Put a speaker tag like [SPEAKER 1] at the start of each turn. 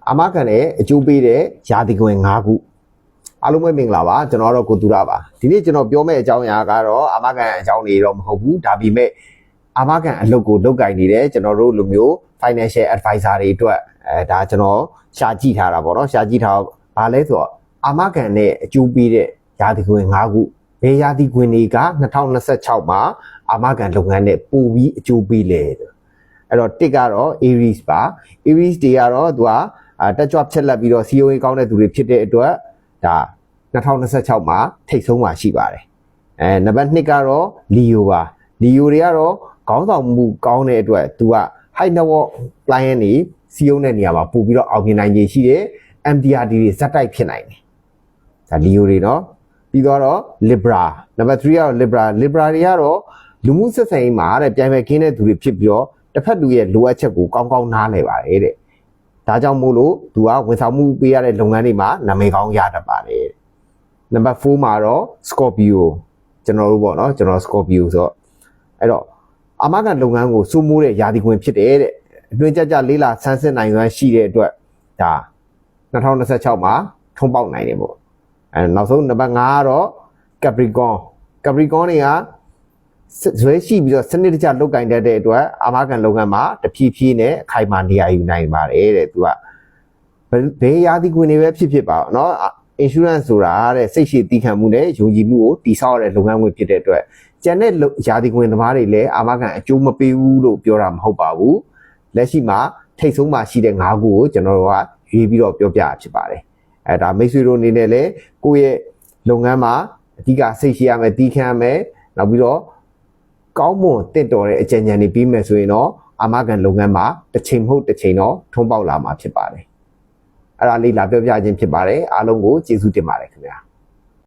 [SPEAKER 1] အာမခံတဲ့အကျိုးပေးတဲ့ယာတီခွင်၅ခုအားလုံးပဲမင်္ဂလာပါကျွန်တော်တော့ကိုတူရပါဒီနေ့ကျွန်တော်ပြောမယ့်အကြောင်းအရာကတော့အာမခံအကြောင်းတွေတော့မဟုတ်ဘူးဒါပေမဲ့အာမခံအလုပ်ကိုလုပ်ကိုင်နေတဲ့ကျွန်တော်တို့လူမျိုး financial advisor တွေအတွက်ဒါကျွန်တော်ရှာကြည့်ထားတာပေါ့နော်ရှာကြည့်ထားဘာလဲဆိုတော့အာမခံနဲ့အကျိုးပေးတဲ့ယာတီခွင်၅ခုဘယ်ယာတီခွင်တွေက2026မှာအာမခံလုပ်ငန်းနဲ့ပို့ပြီးအကျိုးပေးလဲအဲ့တော့တစ်ကတော့ Aries ပါ Aries တွေကတော့သူကတက်ကြွဖြက်လက်ပြီးတော့ COA ကောင်းတဲ့သူတွေဖြစ်တဲ့အတွက်ဒါ2026မှာထိတ်ဆုံးမှာရှိပါတယ်နံပါတ်2ကတော့ Leo ပါ Leo တွေကတော့ခေါင်းဆောင်မှုကောင်းတဲ့အတွက်သူက high network client တွေ CEO နဲ့နေရာမှာပို့ပြီးတော့အောင်မြင်နိုင်ခြေရှိတယ် MDRD တွေဇက်တိုက်ဖြစ်နိုင်တယ်ဒါ Leo တွေနော်ပြီးတော့ Libra နံပါတ်3ကတော့ Libra တွေကတော့လူမှုဆက်ဆံရေးမှာတဲ့ပြိုင်ပဲခင်းတဲ့သူတွေဖြစ်ပြီးတော့တစ်ဖက်လူရဲ့လိုအပ်ချက်ကိုကောင်းကောင်းနားလည်ပါတယ်တဲ့ဒါကြောင့်မို့လို့သူကဝန်ဆောင်မှုပေးရတဲ့လုပ်ငန်းတွေမှာနာမည်ကောင်းရတတ်ပါတယ်နံပါတ်4မှာတော့ Scorpio ကျွန်တော်တို့ပေါ့နော်ကျွန်တော် Scorpio ဆိုတော့အဲ့တော့အာမခံလုပ်ငန်းကိုစိုးမိုးတဲ့ယာတီခွင်ဖြစ်တယ်တဲ့အတွင်းကြကြလေးလာဆန်းစစ်နိုင်ရန်ရှိတဲ့အတွက်ဒါ2026မှာထုံးပေါက်နိုင်တယ်ပေါ့နောက်ဆုံးနံပါတ်5ကတော့ Capricorn တွေကဇွဲရှိပြီးတော့စနစ်တကျလုတ်ကင်တတ်တဲ့အတွက်အာမခံလုပ်ငန်းမှာတဖြည်းဖြည်းနဲ့အခိုင်အမာနေရာယူနိုင်ပါတယ်တဲ့သူကဘယ်ရာသီခွင်တွေပဲဖြစ်ပါเนาะ insurance ဆိုတာတဲ့စိတ်ရှည်တည်ခံမှုနဲ့ယုံကြည်မှုကိုတည်ဆောက်ရတဲ့လုပ်ငန်းဝင်ဖြစ်တဲ့အတွက်ကျန်တဲ့ရာသီခွင်သမားတွေလည်းအာမခံအကျိုးမပေးဘူးလို့ပြောတာမဟုတ်ပါဘူးလက်ရှိမှာထိတ်ဆုံးမှာရှိတဲ့၅ခုကိုကျွန်တော်တို့ကရွေးပြီးတော့ပြောပြဖြစ်ပါတယ်ဒါမိတ်ဆွေတို့အနေနဲ့လည်းကိုယ့်ရဲ့လုပ်ငန်းမှာအဓိကစိတ်ရှိရမယ်တည်ခံရမယ်နောက်ပြီးတော့ကောင်းမွန်တင့်တော်တဲ့အကြံဉာဏ်တွေပြီးမယ်ဆိုရင်တော့အာမခံလုပ်ငန်းမှာတစ်ချိန်မဟုတ်တစ်ချိန်တော့ထုံးပေါက်လာမှာဖြစ်ပါတယ်အဲ့ဒါလေးလာပြောပြခြင်းဖြစ်ပါတယ်အားလုံးကိုကျေးဇူးတင်ပါတယ်ခင်ဗျာ